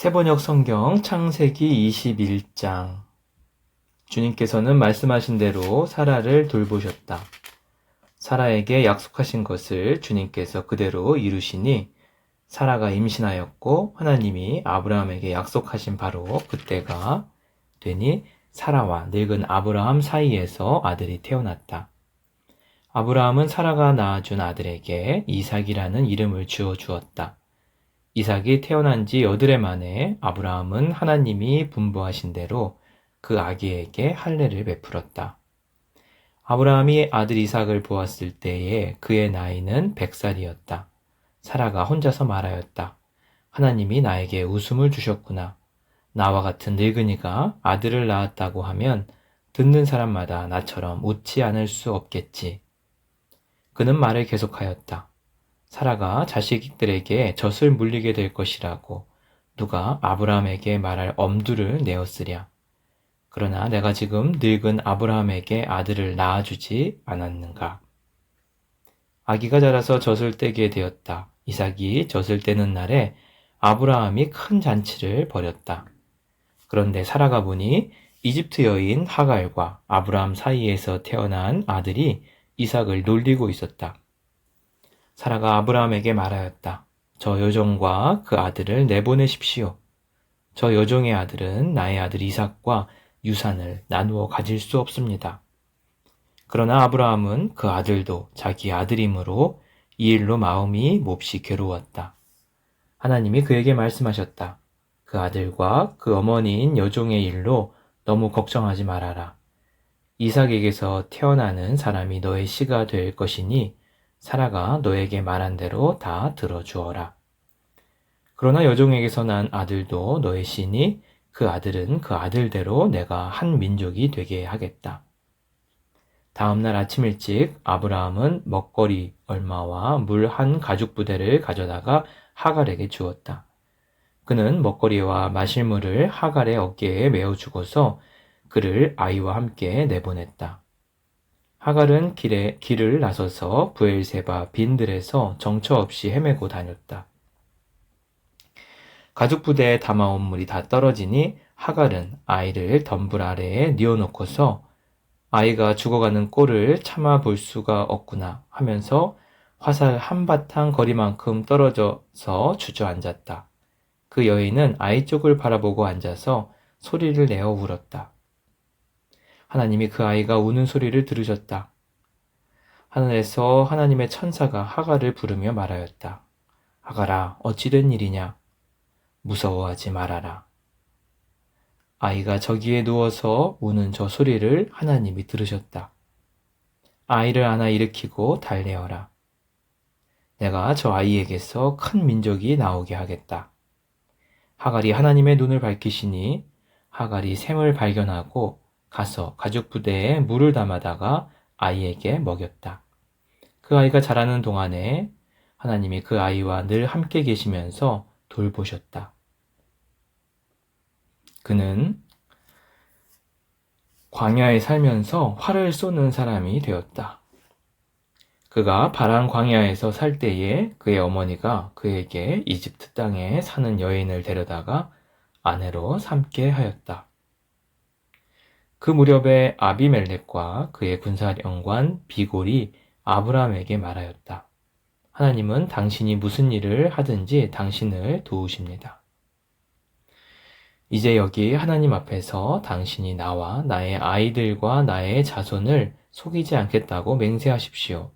세번역 성경 창세기 21장. 주님께서는 말씀하신 대로 사라를 돌보셨다. 사라에게 약속하신 것을 주님께서 그대로 이루시니 사라가 임신하였고 하나님이 아브라함에게 약속하신 바로 그때가 되니 사라와 늙은 아브라함 사이에서 아들이 태어났다. 아브라함은 사라가 낳아준 아들에게 이삭이라는 이름을 지어 주었다. 이삭이 태어난 지 8해 만에 아브라함은 하나님이 분부하신 대로 그 아기에게 할례를 베풀었다. 아브라함이 아들 이삭을 보았을 때에 그의 나이는 100살이었다. 사라가 혼자서 말하였다. 하나님이 나에게 웃음을 주셨구나. 나와 같은 늙은이가 아들을 낳았다고 하면 듣는 사람마다 나처럼 웃지 않을 수 없겠지. 그는 말을 계속하였다. 사라가 자식들에게 젖을 물리게 될 것이라고 누가 아브라함에게 말할 엄두를 내었으랴. 그러나 내가 지금 늙은 아브라함에게 아들을 낳아주지 않았는가. 아기가 자라서 젖을 떼게 되었다. 이삭이 젖을 떼는 날에 아브라함이 큰 잔치를 벌였다. 그런데 사라가 보니 이집트 여인 하갈과 아브라함 사이에서 태어난 아들이 이삭을 놀리고 있었다. 사라가 아브라함에게 말하였다. 저 여종과 그 아들을 내보내십시오. 저 여종의 아들은 나의 아들 이삭과 유산을 나누어 가질 수 없습니다. 그러나 아브라함은 그 아들도 자기 아들이므로 이 일로 마음이 몹시 괴로웠다. 하나님이 그에게 말씀하셨다. 그 아들과 그 어머니인 여종의 일로 너무 걱정하지 말아라. 이삭에게서 태어나는 사람이 너의 씨가 될 것이니 사라가 너에게 말한 대로 다 들어주어라. 그러나 여종에게서 난 아들도 너의 씨니 그 아들은 그 아들대로 내가 한 민족이 되게 하겠다. 다음 날 아침 일찍 아브라함은 먹거리 얼마와 물 한 가죽 부대를 가져다가 하갈에게 주었다. 그는 먹거리와 마실 물을 하갈의 어깨에 메어 주고서 그를 아이와 함께 내보냈다. 하갈은 길을 나서서 브엘세바 빈들에서 정처 없이 헤매고 다녔다. 가죽 부대에 담아온 물이 다 떨어지니 하갈은 아이를 덤불 아래에 뉘어놓고서 아이가 죽어가는 꼴을 참아 볼 수가 없구나 하면서 화살 한바탕 거리만큼 떨어져서 주저앉았다. 그 여인은 아이 쪽을 바라보고 앉아서 소리를 내어 울었다. 하나님이 그 아이가 우는 소리를 들으셨다. 하늘에서 하나님의 천사가 하갈을 부르며 말하였다. 하갈아, 어찌 된 일이냐? 무서워하지 말아라. 아이가 저기에 누워서 우는 저 소리를 하나님이 들으셨다. 아이를 안아 일으키고 달래어라. 내가 저 아이에게서 큰 민족이 나오게 하겠다. 하갈이 하나님의 눈을 밝히시니 하갈이 샘을 발견하고 가서 가죽 부대에 물을 담아다가 아이에게 먹였다. 그 아이가 자라는 동안에 하나님이 그 아이와 늘 함께 계시면서 돌보셨다. 그는 광야에 살면서 활을 쏘는 사람이 되었다. 그가 바란 광야에서 살 때에 그의 어머니가 그에게 이집트 땅에 사는 여인을 데려다가 아내로 삼게 하였다. 그 무렵에 아비멜렉과 그의 군사령관 비골이 아브라함에게 말하였다. 하나님은 당신이 무슨 일을 하든지 당신을 도우십니다. 이제 여기 하나님 앞에서 당신이 나와 나의 아이들과 나의 자손을 속이지 않겠다고 맹세하십시오.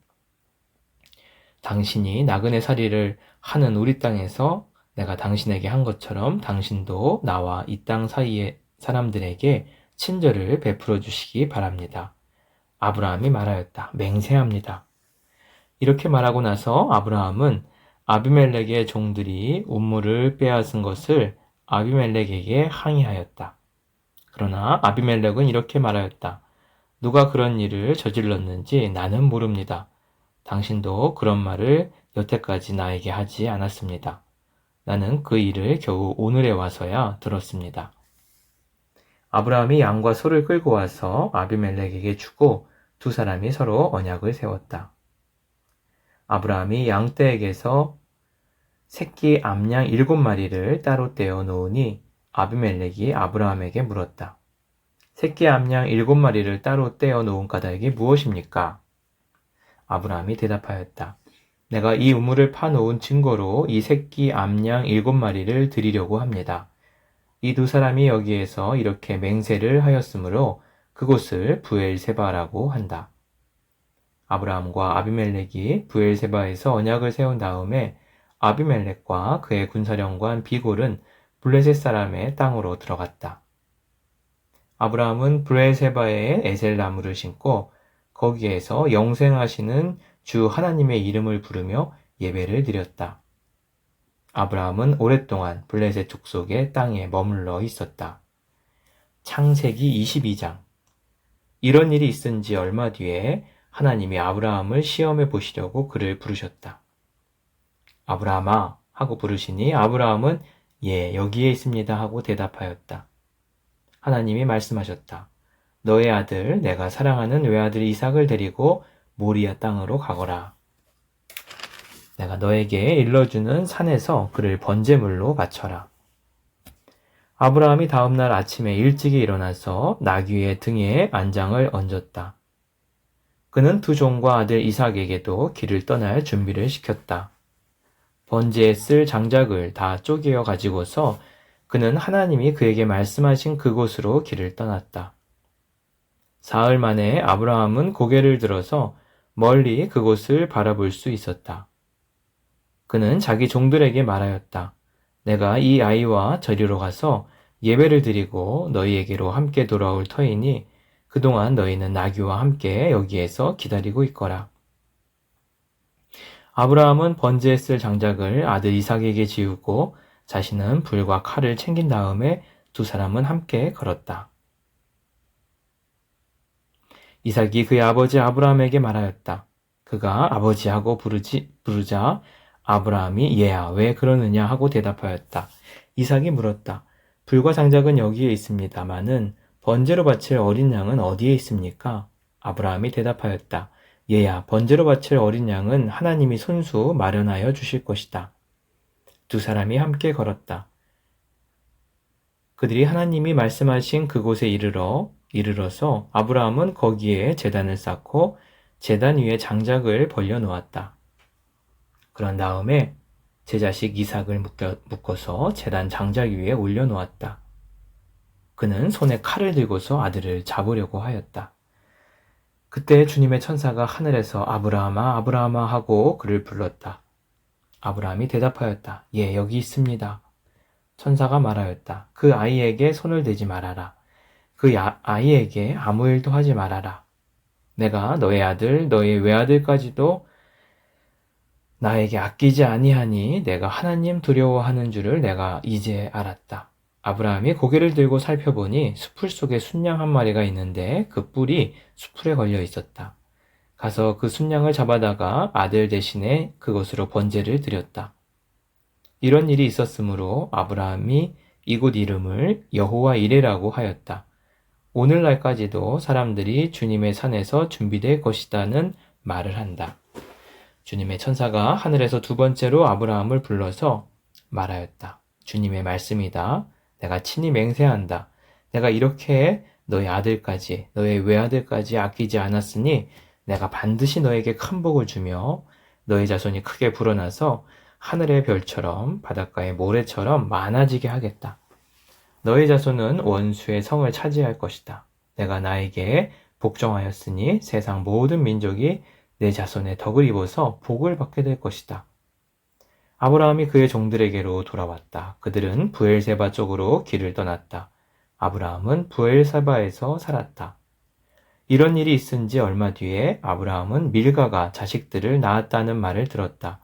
당신이 나그네 살이를 하는 우리 땅에서 내가 당신에게 한 것처럼 당신도 나와 이 땅 사이의 사람들에게 친절을 베풀어 주시기 바랍니다. 아브라함이 말하였다. 맹세합니다. 이렇게 말하고 나서 아브라함은 아비멜렉의 종들이 우물을 빼앗은 것을 아비멜렉에게 항의하였다. 그러나 아비멜렉은 이렇게 말하였다. 누가 그런 일을 저질렀는지 나는 모릅니다. 당신도 그런 말을 여태까지 나에게 하지 않았습니다. 나는 그 일을 겨우 오늘에 와서야 들었습니다. 아브라함이 양과 소를 끌고 와서 아비멜렉에게 주고 두 사람이 서로 언약을 세웠다. 아브라함이 양떼에게서 새끼 암양 7마리를 따로 떼어 놓으니 아비멜렉이 아브라함에게 물었다. 새끼 암양 7마리를 따로 떼어 놓은 까닭이 무엇입니까? 아브라함이 대답하였다. 내가 이 우물을 파놓은 증거로 이 새끼 암양 7마리를 드리려고 합니다. 이 두 사람이 여기에서 이렇게 맹세를 하였으므로 그곳을 브엘세바라고 한다. 아브라함과 아비멜렉이 브엘세바에서 언약을 세운 다음에 아비멜렉과 그의 군사령관 비골은 블레셋 사람의 땅으로 들어갔다. 아브라함은 브엘세바에 에셀나무를 심고 거기에서 영생하시는 주 하나님의 이름을 부르며 예배를 드렸다. 아브라함은 오랫동안 블레셋 족속의 땅에 머물러 있었다. 창세기 22장. 이런 일이 있은 지 얼마 뒤에 하나님이 아브라함을 시험해 보시려고 그를 부르셨다. 아브라함아 하고 부르시니 아브라함은 예, 여기에 있습니다 하고 대답하였다. 하나님이 말씀하셨다. 너의 아들, 내가 사랑하는 외아들 이삭을 데리고 모리아 땅으로 가거라. 내가 너에게 일러주는 산에서 그를 번제물로 바쳐라. 아브라함이 다음날 아침에 일찍이 일어나서 나귀의 등에 안장을 얹었다. 그는 두 종과 아들 이삭에게도 길을 떠날 준비를 시켰다. 번제에 쓸 장작을 다 쪼개어 가지고서 그는 하나님이 그에게 말씀하신 그곳으로 길을 떠났다. 사흘 만에 아브라함은 고개를 들어서 멀리 그곳을 바라볼 수 있었다. 그는 자기 종들에게 말하였다. 내가 이 아이와 저리로 가서 예배를 드리고 너희에게로 함께 돌아올 터이니 그동안 너희는 나귀와 함께 여기에서 기다리고 있거라. 아브라함은 번제에 쓸 장작을 아들 이삭에게 지우고 자신은 불과 칼을 챙긴 다음에 두 사람은 함께 걸었다. 이삭이 그의 아버지 아브라함에게 말하였다. 그가 아버지하고 부르자 아브라함이 얘야 왜 그러느냐 하고 대답하였다. 이삭이 물었다. 불과 장작은 여기에 있습니다마는 번제로 바칠 어린 양은 어디에 있습니까? 아브라함이 대답하였다. 얘야 번제로 바칠 어린 양은 하나님이 손수 마련하여 주실 것이다. 두 사람이 함께 걸었다. 그들이 하나님이 말씀하신 그곳에 이르러서 아브라함은 거기에 제단을 쌓고 제단 위에 장작을 벌려 놓았다. 그런 다음에 제 자식 이삭을 묶어서 제단 장작 위에 올려 놓았다. 그는 손에 칼을 들고서 아들을 잡으려고 하였다. 그때 주님의 천사가 하늘에서 아브라함아 아브라함아 하고 그를 불렀다. 아브라함이 대답하였다. 예, 여기 있습니다. 천사가 말하였다. 그 아이에게 손을 대지 말아라. 그 아이에게 아무 일도 하지 말아라. 내가 너의 아들, 너의 외아들까지도 나에게 아끼지 아니하니 내가 하나님 두려워하는 줄을 내가 이제 알았다. 아브라함이 고개를 들고 살펴보니 수풀 속에 순양 한 마리가 있는데 그 뿔이 수풀에 걸려 있었다. 가서 그 순양을 잡아다가 아들 대신에 그것으로 번제를 드렸다. 이런 일이 있었으므로 아브라함이 이곳 이름을 여호와 이레라고 하였다. 오늘날까지도 사람들이 주님의 산에서 준비될 것이다는 말을 한다. 주님의 천사가 하늘에서 두 번째로 아브라함을 불러서 말하였다. 주님의 말씀이다. 내가 친히 맹세한다. 내가 이렇게 너의 아들까지, 너의 외아들까지 아끼지 않았으니 내가 반드시 너에게 큰 복을 주며 너의 자손이 크게 불어나서 하늘의 별처럼 바닷가의 모래처럼 많아지게 하겠다. 너의 자손은 원수의 성을 차지할 것이다. 내가 나에게 복종하였으니 세상 모든 민족이 내 자손의 덕을 입어서 복을 받게 될 것이다. 아브라함이 그의 종들에게로 돌아왔다. 그들은 브엘세바 쪽으로 길을 떠났다. 아브라함은 브엘세바에서 살았다. 이런 일이 있은 지 얼마 뒤에 아브라함은 밀가가 자식들을 낳았다는 말을 들었다.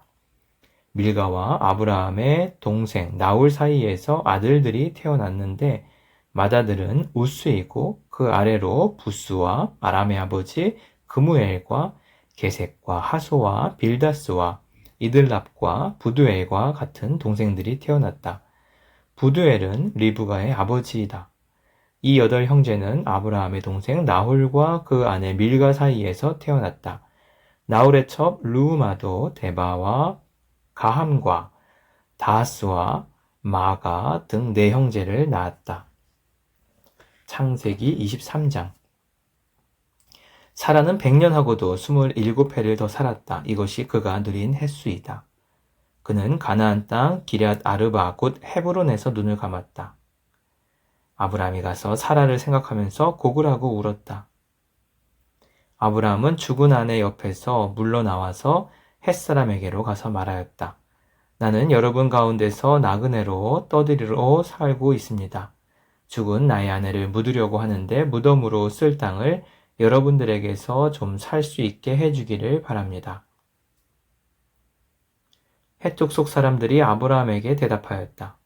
밀가와 아브라함의 동생 나홀 사이에서 아들들이 태어났는데 맏아들은 우스이고 그 아래로 부스와 아람의 아버지 그무엘과 게색과 하소와 빌다스와 이들랍과 부두엘과 같은 동생들이 태어났다. 부두엘은 리브가의 아버지이다. 이 8형제는 아브라함의 동생 나홀과 그 아내 밀가 사이에서 태어났다. 나홀의 첩 루우마도 데바와 가함과 다하스와 마가 등 네 형제를 낳았다. 창세기 23장. 사라는 100년하고도 27해를 더 살았다. 이것이 그가 누린 햇수이다. 그는 가나안 땅 기럇 아르바 곧 헤브론에서 눈을 감았다. 아브라함이 가서 사라를 생각하면서 고글하고 울었다. 아브라함은 죽은 아내 옆에서 물러나와서 햇사람에게로 가서 말하였다. 나는 여러분 가운데서 나그네로 떠들이로 살고 있습니다. 죽은 나의 아내를 묻으려고 하는데 무덤으로 쓸 땅을 여러분들에게서 좀 살 수 있게 해주기를 바랍니다. 해쪽 속 사람들이 아브라함에게 대답하였다.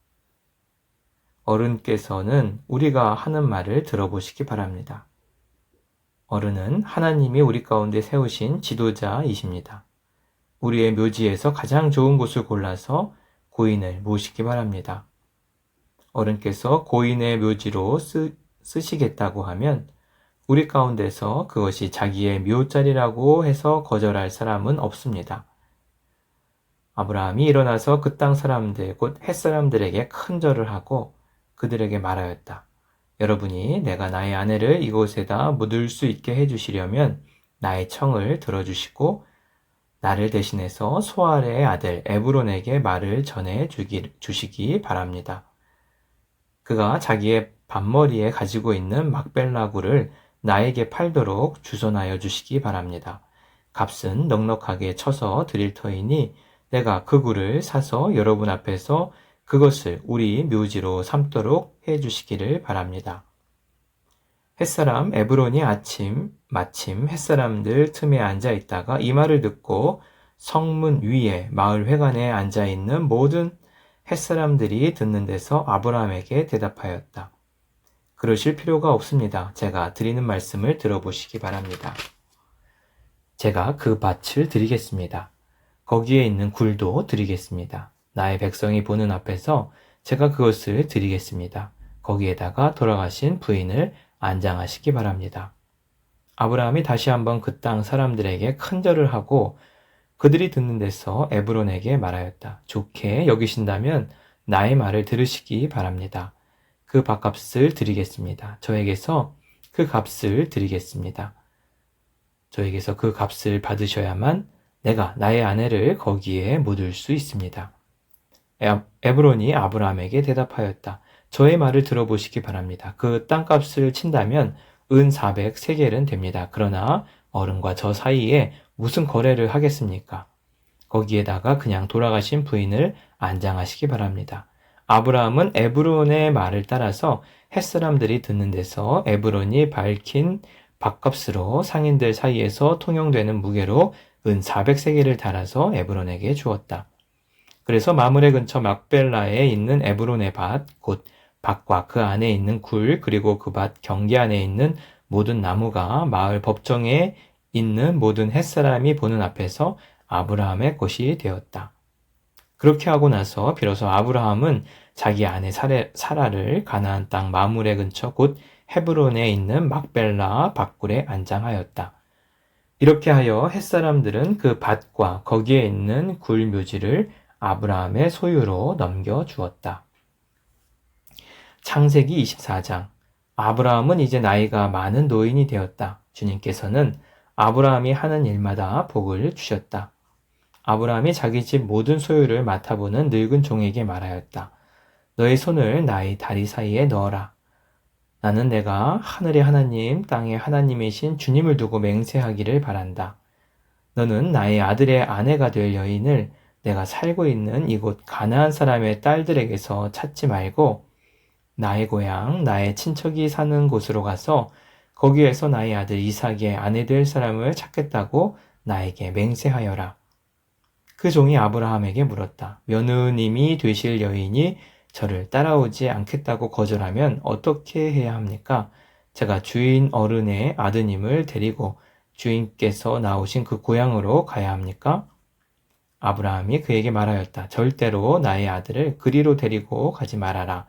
어른께서는 우리가 하는 말을 들어보시기 바랍니다. 어른은 하나님이 우리 가운데 세우신 지도자이십니다. 우리의 묘지에서 가장 좋은 곳을 골라서 고인을 모시기 바랍니다. 어른께서 고인의 묘지로 쓰시겠다고 하면 우리 가운데서 그것이 자기의 묘자리라고 해서 거절할 사람은 없습니다. 아브라함이 일어나서 그 땅 사람들 곧 햇사람들에게 큰 절을 하고 그들에게 말하였다. 여러분이 내가 나의 아내를 이곳에다 묻을 수 있게 해주시려면 나의 청을 들어주시고 나를 대신해서 소알의 아들 에브론에게 말을 전해 주시기 바랍니다. 그가 자기의 밭머리에 가지고 있는 막벨라구를 나에게 팔도록 주선하여 주시기 바랍니다. 값은 넉넉하게 쳐서 드릴 터이니 내가 그 굴을 사서 여러분 앞에서 그것을 우리 묘지로 삼도록 해주시기를 바랍니다. 햇사람 에브론이 마침 햇사람들 틈에 앉아 있다가 이 말을 듣고 성문 위에 마을 회관에 앉아 있는 모든 햇사람들이 듣는 데서 아브라함에게 대답하였다. 그러실 필요가 없습니다. 제가 드리는 말씀을 들어보시기 바랍니다. 제가 그 밭을 드리겠습니다. 거기에 있는 굴도 드리겠습니다. 나의 백성이 보는 앞에서 제가 그것을 드리겠습니다. 거기에다가 돌아가신 부인을 안장하시기 바랍니다. 아브라함이 다시 한번 그 땅 사람들에게 큰 절을 하고 그들이 듣는 데서 에브론에게 말하였다. 좋게 여기신다면 나의 말을 들으시기 바랍니다. 그 밭값을 드리겠습니다. 저에게서 그 값을 드리겠습니다. 저에게서 그 값을 받으셔야만 내가 나의 아내를 거기에 묻을 수 있습니다. 에브론이 아브라함에게 대답하였다. 저의 말을 들어보시기 바랍니다. 그 땅값을 친다면 은 400세겔은 됩니다. 그러나 어른과 저 사이에 무슨 거래를 하겠습니까? 거기에다가 그냥 돌아가신 부인을 안장하시기 바랍니다. 아브라함은 에브론의 말을 따라서 햇사람들이 듣는 데서 에브론이 밝힌 밭값으로 상인들 사이에서 통용되는 무게로 은 400세겔을 달아서 에브론에게 주었다. 그래서 마므레 근처 막벨라에 있는 에브론의 밭, 곧 밭과 그 안에 있는 굴, 그리고 그 밭 경계 안에 있는 모든 나무가 마을 법정에 있는 모든 햇사람이 보는 앞에서 아브라함의 것이 되었다. 그렇게 하고 나서 비로소 아브라함은 자기 아내 사라를 가나안 땅 마므레 근처 곧 헤브론에 있는 막벨라 밭굴에 안장하였다. 이렇게 하여 햇사람들은 그 밭과 거기에 있는 굴 묘지를 아브라함의 소유로 넘겨주었다. 창세기 24장. 아브라함은 이제 나이가 많은 노인이 되었다. 주님께서는 아브라함이 하는 일마다 복을 주셨다. 아브라함이 자기 집 모든 소유를 맡아보는 늙은 종에게 말하였다. 너의 손을 나의 다리 사이에 넣어라. 나는 내가 하늘의 하나님, 땅의 하나님이신 주님을 두고 맹세하기를 바란다. 너는 나의 아들의 아내가 될 여인을 내가 살고 있는 이곳 가나안 사람의 딸들에게서 찾지 말고 나의 고향, 나의 친척이 사는 곳으로 가서 거기에서 나의 아들 이삭의 아내 될 사람을 찾겠다고 나에게 맹세하여라. 그 종이 아브라함에게 물었다. 며느님이 되실 여인이 저를 따라오지 않겠다고 거절하면 어떻게 해야 합니까? 제가 주인 어른의 아드님을 데리고 주인께서 나오신 그 고향으로 가야 합니까? 아브라함이 그에게 말하였다. 절대로 나의 아들을 그리로 데리고 가지 말아라.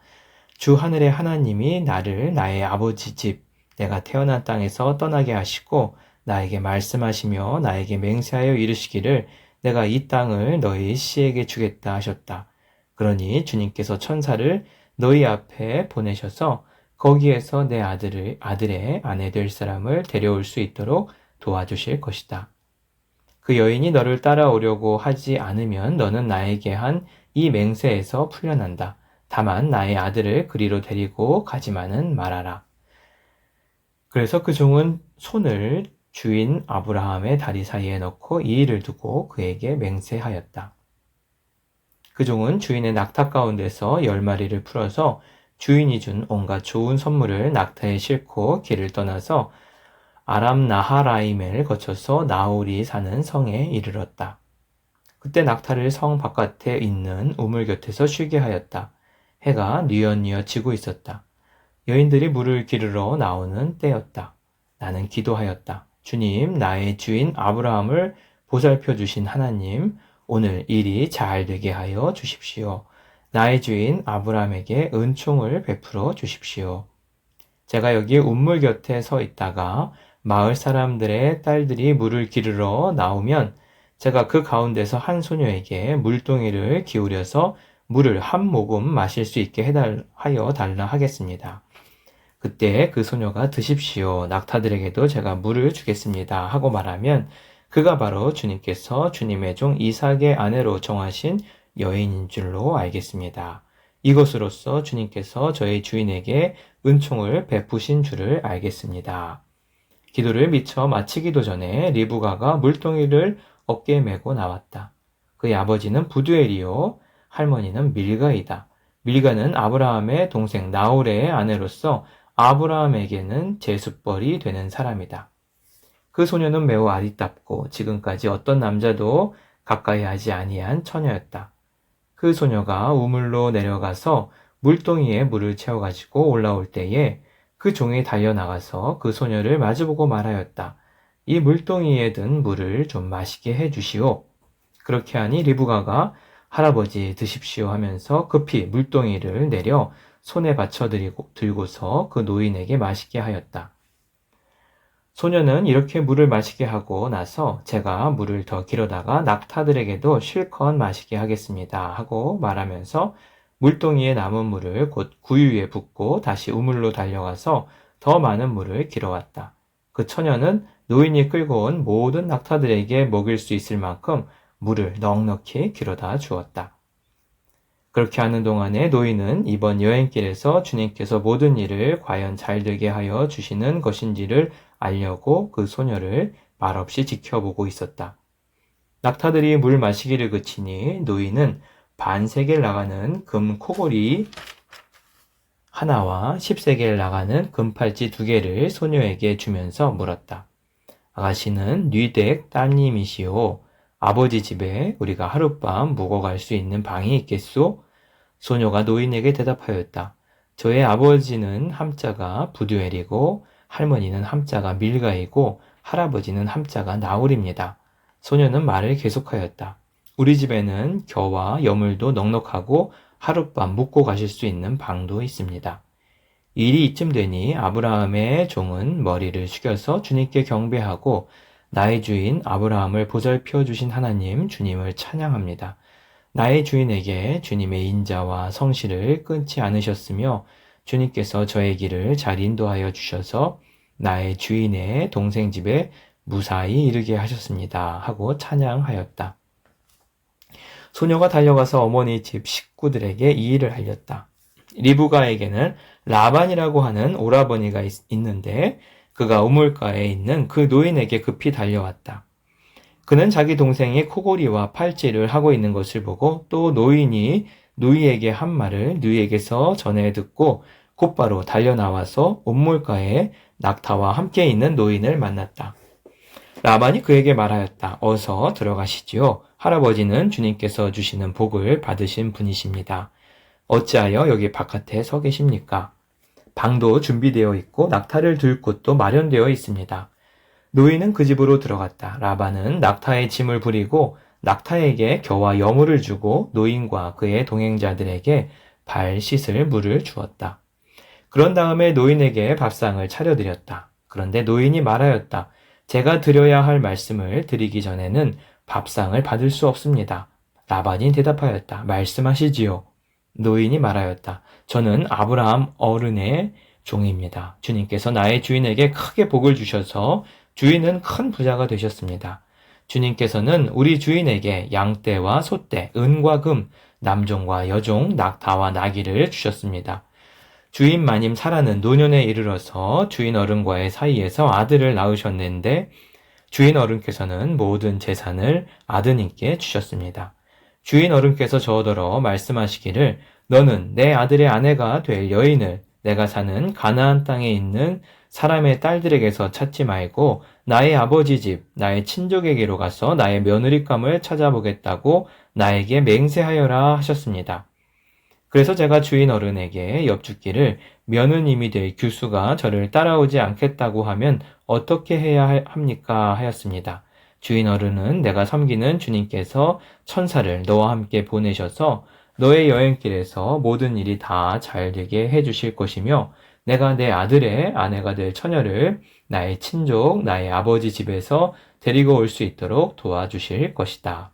주 하늘의 하나님이 나를 나의 아버지 집, 내가 태어난 땅에서 떠나게 하시고 나에게 말씀하시며 나에게 맹세하여 이르시기를 내가 이 땅을 너희 씨에게 주겠다 하셨다. 그러니 주님께서 천사를 너희 앞에 보내셔서 거기에서 내 아들의 아내 될 사람을 데려올 수 있도록 도와주실 것이다. 그 여인이 너를 따라오려고 하지 않으면 너는 나에게 한 이 맹세에서 풀려난다. 다만 나의 아들을 그리로 데리고 가지만은 말아라. 그래서 그 종은 손을 주인 아브라함의 다리 사이에 넣고 이 일을 두고 그에게 맹세하였다. 그 종은 주인의 낙타 가운데서 10마리를 풀어서 주인이 준 온갖 좋은 선물을 낙타에 싣고 길을 떠나서 아람 나하라임을 거쳐서 나홀이 사는 성에 이르렀다. 그때 낙타를 성 바깥에 있는 우물 곁에서 쉬게 하였다. 해가 뉘엿뉘엿 지고 있었다. 여인들이 물을 기르러 나오는 때였다. 나는 기도하였다. 주님, 나의 주인 아브라함을 보살펴 주신 하나님, 오늘 일이 잘 되게 하여 주십시오. 나의 주인 아브라함에게 은총을 베풀어 주십시오. 제가 여기 우물 곁에 서 있다가 마을 사람들의 딸들이 물을 기르러 나오면 제가 그 가운데서 한 소녀에게 물동이를 기울여서 물을 한 모금 마실 수 있게 하여 달라 하겠습니다. 그때 그 소녀가 드십시오. 낙타들에게도 제가 물을 주겠습니다. 하고 말하면 그가 바로 주님께서 주님의 종 이삭의 아내로 정하신 여인인 줄로 알겠습니다. 이것으로써 주님께서 저희 주인에게 은총을 베푸신 줄을 알겠습니다. 기도를 미처 마치기도 전에 리브가가 물동이를 어깨에 메고 나왔다. 그의 아버지는 부두엘이요, 할머니는 밀가이다. 밀가는 아브라함의 동생 나홀의 아내로서 아브라함에게는 제숫벌이 되는 사람이다. 그 소녀는 매우 아리답고 지금까지 어떤 남자도 가까이 하지 아니한 처녀였다. 그 소녀가 우물로 내려가서 물동이에 물을 채워가지고 올라올 때에 그 종이 달려나가서 그 소녀를 마주보고 말하였다. 이 물동이에 든 물을 좀 마시게 해주시오. 그렇게 하니 리브가가 할아버지 드십시오 하면서 급히 물동이를 내려 손에 들고서 그 노인에게 마시게 하였다. 소녀는 이렇게 물을 마시게 하고 나서 제가 물을 더 길어다가 낙타들에게도 실컷 마시게 하겠습니다 하고 말하면서 물동이에 남은 물을 곧 구유에 붓고 다시 우물로 달려가서 더 많은 물을 길어왔다. 그 처녀는 노인이 끌고 온 모든 낙타들에게 먹일 수 있을 만큼 물을 넉넉히 길어다 주었다. 그렇게 하는 동안에 노인은 이번 여행길에서 주님께서 모든 일을 과연 잘 되게 하여 주시는 것인지를 알려고 그 소녀를 말없이 지켜보고 있었다. 낙타들이 물 마시기를 그치니 노인은 반세겔 나가는 금 코골이 하나와 10세겔 나가는 금팔찌 2개를 소녀에게 주면서 물었다. 아가씨는 뉘덱 따님이시오. 아버지 집에 우리가 하룻밤 묵어갈 수 있는 방이 있겠소? 소녀가 노인에게 대답하였다. 저의 아버지는 함자가 부두엘이고 할머니는 함자가 밀가이고 할아버지는 함자가 나홀입니다. 소녀는 말을 계속하였다. 우리 집에는 겨와 여물도 넉넉하고 하룻밤 묵고 가실 수 있는 방도 있습니다. 일이 이쯤 되니 아브라함의 종은 머리를 숙여서 주님께 경배하고 나의 주인 아브라함을 보살펴 주신 하나님 주님을 찬양합니다. 나의 주인에게 주님의 인자와 성실을 끊지 않으셨으며 주님께서 저의 길을 잘 인도하여 주셔서 나의 주인의 동생 집에 무사히 이르게 하셨습니다. 하고 찬양하였다. 소녀가 달려가서 어머니 집 식구들에게 이 일을 알렸다. 리브가에게는 라반이라고 하는 오라버니가 있는데 그가 우물가에 있는 그 노인에게 급히 달려왔다. 그는 자기 동생이 코골이와 팔찌를 하고 있는 것을 보고 또 노인이 누이에게 한 말을 누이에게서 전해 듣고 곧바로 달려나와서 우물가에 낙타와 함께 있는 노인을 만났다. 라반이 그에게 말하였다. 어서 들어가시지요. 할아버지는 주님께서 주시는 복을 받으신 분이십니다. 어찌하여 여기 바깥에 서 계십니까? 방도 준비되어 있고 낙타를 둘 곳도 마련되어 있습니다. 노인은 그 집으로 들어갔다. 라반은 낙타의 짐을 부리고 낙타에게 겨와 여물을 주고 노인과 그의 동행자들에게 발 씻을 물을 주었다. 그런 다음에 노인에게 밥상을 차려드렸다. 그런데 노인이 말하였다. 제가 드려야 할 말씀을 드리기 전에는 밥상을 받을 수 없습니다. 라반이 대답하였다. 말씀하시지요. 노인이 말하였다. 저는 아브라함 어른의 종입니다. 주님께서 나의 주인에게 크게 복을 주셔서 주인은 큰 부자가 되셨습니다. 주님께서는 우리 주인에게 양떼와 소떼, 은과 금, 남종과 여종, 낙타와 나귀를 주셨습니다. 주인 마님 사라는 노년에 이르러서 주인 어른과의 사이에서 아들을 낳으셨는데 주인 어른께서는 모든 재산을 아드님께 주셨습니다. 주인 어른께서 저더러 말씀하시기를 너는 내 아들의 아내가 될 여인을 내가 사는 가나안 땅에 있는 사람의 딸들에게서 찾지 말고 나의 아버지 집, 나의 친족에게로 가서 나의 며느리감을 찾아보겠다고 나에게 맹세하여라 하셨습니다. 그래서 제가 주인 어른에게 엽죽기를 며느님이 될 규수가 저를 따라오지 않겠다고 하면 어떻게 해야 합니까? 하였습니다. 주인 어른은 내가 섬기는 주님께서 천사를 너와 함께 보내셔서 너의 여행길에서 모든 일이 다 잘 되게 해주실 것이며 내가 내 아들의 아내가 될 처녀를 나의 친족, 나의 아버지 집에서 데리고 올 수 있도록 도와주실 것이다.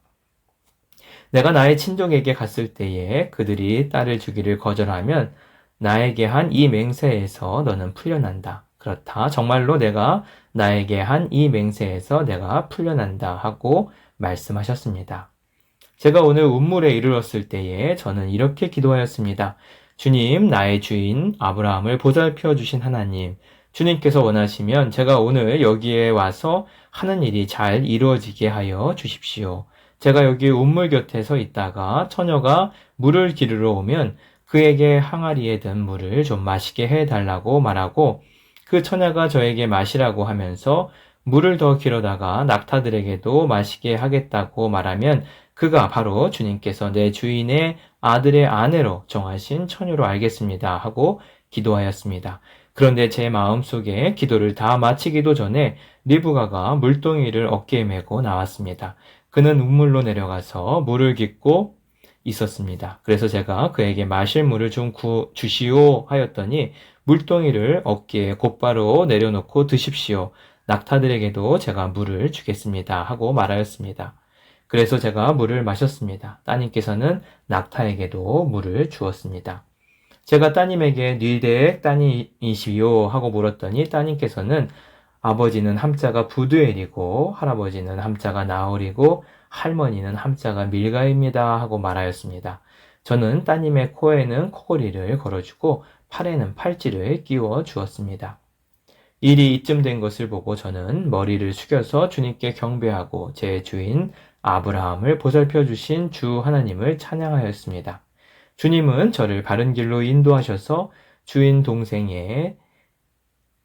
내가 나의 친족에게 갔을 때에 그들이 딸을 주기를 거절하면 나에게 한 이 맹세에서 너는 풀려난다. 그렇다. 정말로 내가 나에게 한 이 맹세에서 내가 풀려난다 하고 말씀하셨습니다. 제가 오늘 운물에 이르렀을 때에 저는 이렇게 기도하였습니다. 주님, 나의 주인 아브라함을 보살펴 주신 하나님, 주님께서 원하시면 제가 오늘 여기에 와서 하는 일이 잘 이루어지게 하여 주십시오. 제가 여기 운물 곁에 서 있다가 처녀가 물을 기르러 오면 그에게 항아리에 든 물을 좀 마시게 해달라고 말하고 그 처녀가 저에게 마시라고 하면서 물을 더 길어다가 낙타들에게도 마시게 하겠다고 말하면 그가 바로 주님께서 내 주인의 아들의 아내로 정하신 처녀로 알겠습니다 하고 기도하였습니다. 그런데 제 마음속에 기도를 다 마치기도 전에 리브가가 물동이를 어깨에 메고 나왔습니다. 그는 운물로 내려가서 물을 깃고 있었습니다. 그래서 제가 그에게 마실 물을 좀 주시오 하였더니 물동이를 어깨에 곧바로 내려놓고 드십시오. 낙타들에게도 제가 물을 주겠습니다 하고 말하였습니다. 그래서 제가 물을 마셨습니다. 따님께서는 낙타에게도 물을 주었습니다. 제가 따님에게 뉘대 따님이시오 하고 물었더니 따님께서는 아버지는 함자가 부두엘이고 할아버지는 함자가 나홀이고 할머니는 함자가 밀가입니다 하고 말하였습니다. 저는 따님의 코에는 코걸이를 걸어주고 팔에는 팔찌를 끼워 주었습니다. 일이 이쯤 된 것을 보고 저는 머리를 숙여서 주님께 경배하고 제 주인 아브라함을 보살펴 주신 주 하나님을 찬양하였습니다. 주님은 저를 바른 길로 인도하셔서 주인 동생의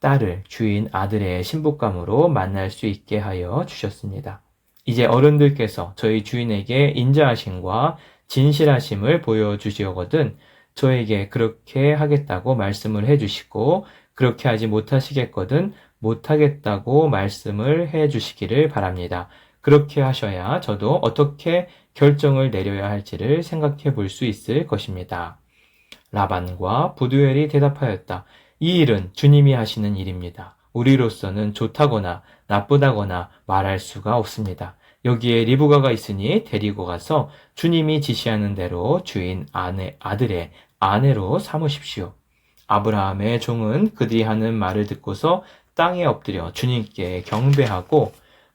딸을 주인 아들의 신부감으로 만날 수 있게 하여 주셨습니다. 이제 어른들께서 저희 주인에게 인자하심과 진실하심을 보여주시거든 저에게 그렇게 하겠다고 말씀을 해주시고 그렇게 하지 못하시겠거든 못하겠다고 말씀을 해주시기를 바랍니다. 그렇게 하셔야 저도 어떻게 결정을 내려야 할지를 생각해 볼 수 있을 것입니다. 라반과 부두엘이 대답하였다. 이 일은 주님이 하시는 일입니다. 우리로서는 좋다거나 나쁘다거나 말할 수가 없습니다. 여기에 리브가가 있으니 데리고 가서 주님이 지시하는 대로 주인 아들의 아내로 삼으십시오. 아브라함의 종은 그들이 하는 말을 듣고서 땅에 엎드려 주님께 경배하고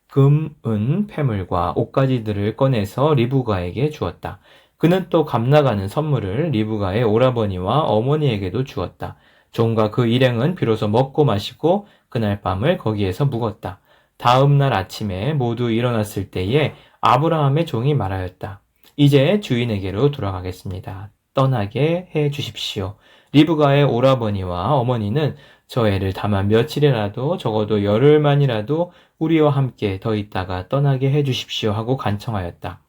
금, 은, 패물과 옷가지들을 꺼내서 리브가에게 주었다. 그는 또 값나가는 선물을 리브가의 오라버니와 어머니에게도 주었다. 종과 그 일행은 비로소 먹고 마시고 그날 밤을 거기에서 묵었다. 다음 날 아침에 모두 일어났을 때에 아브라함의 종이 말하였다. 이제 주인에게로 돌아가겠습니다. 떠나게 해 주십시오. 리브가의 오라버니와 어머니는 저 애를 다만 며칠이라도 적어도 열흘만이라도 우리와 함께 더 있다가 떠나게 해 주십시오 하고 간청하였다.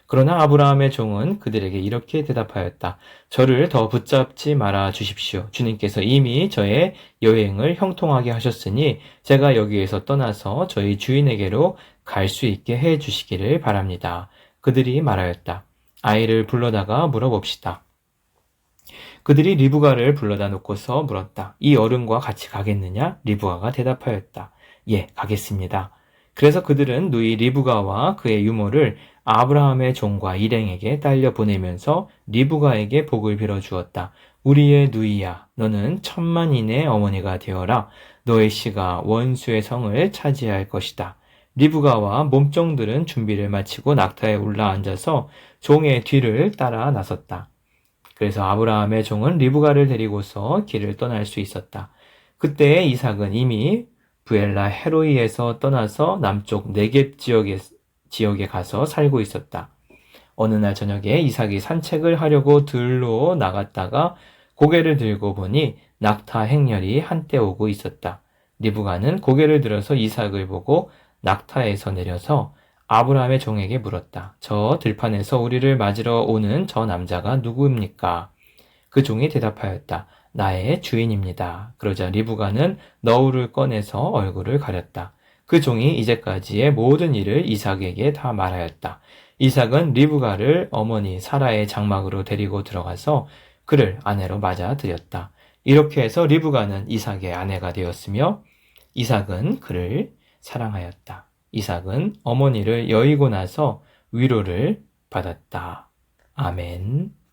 그러나 아브라함의 종은 그들에게 이렇게 대답하였다. 저를 더 붙잡지 말아 주십시오. 주님께서 이미 저의 여행을 형통하게 하셨으니 제가 여기에서 떠나서 저희 주인에게로 갈 수 있게 해 주시기를 바랍니다. 그들이 말하였다. 아이를 불러다가 물어봅시다. 그들이 리브가를 불러다 놓고서 물었다. 이 어른과 같이 가겠느냐? 리브가가 대답하였다. 예, 가겠습니다. 그래서 그들은 누이 리브가와 그의 유모를 아브라함의 종과 일행에게 딸려 보내면서 리브가에게 복을 빌어 주었다. 우리의 누이야, 너는 천만인의 어머니가 되어라. 너의 씨가 원수의 성을 차지할 것이다. 리브가와 몸종들은 준비를 마치고 낙타에 올라앉아서 종의 뒤를 따라 나섰다. 그래서 아브라함의 종은 리브가를 데리고서 길을 떠날 수 있었다. 그때 이삭은 이미 부엘라 헤로이에서 떠나서 남쪽 네겝 지역에 가서 살고 있었다. 어느 날 저녁에 이삭이 산책을 하려고 들로 나갔다가 고개를 들고 보니 낙타 행렬이 한때 오고 있었다. 리브가는 고개를 들어서 이삭을 보고 낙타에서 내려서 아브라함의 종에게 물었다. 저 들판에서 우리를 맞으러 오는 저 남자가 누구입니까? 그 종이 대답하였다. 나의 주인입니다. 그러자 리브가는 너울을 꺼내서 얼굴을 가렸다. 그 종이 이제까지의 모든 일을 이삭에게 다 말하였다. 이삭은 리브가를 어머니 사라의 장막으로 데리고 들어가서 그를 아내로 맞아들였다. 이렇게 해서 리브가는 이삭의 아내가 되었으며 이삭은 그를 사랑하였다. 이삭은 어머니를 여의고 나서 위로를 받았다. 아멘.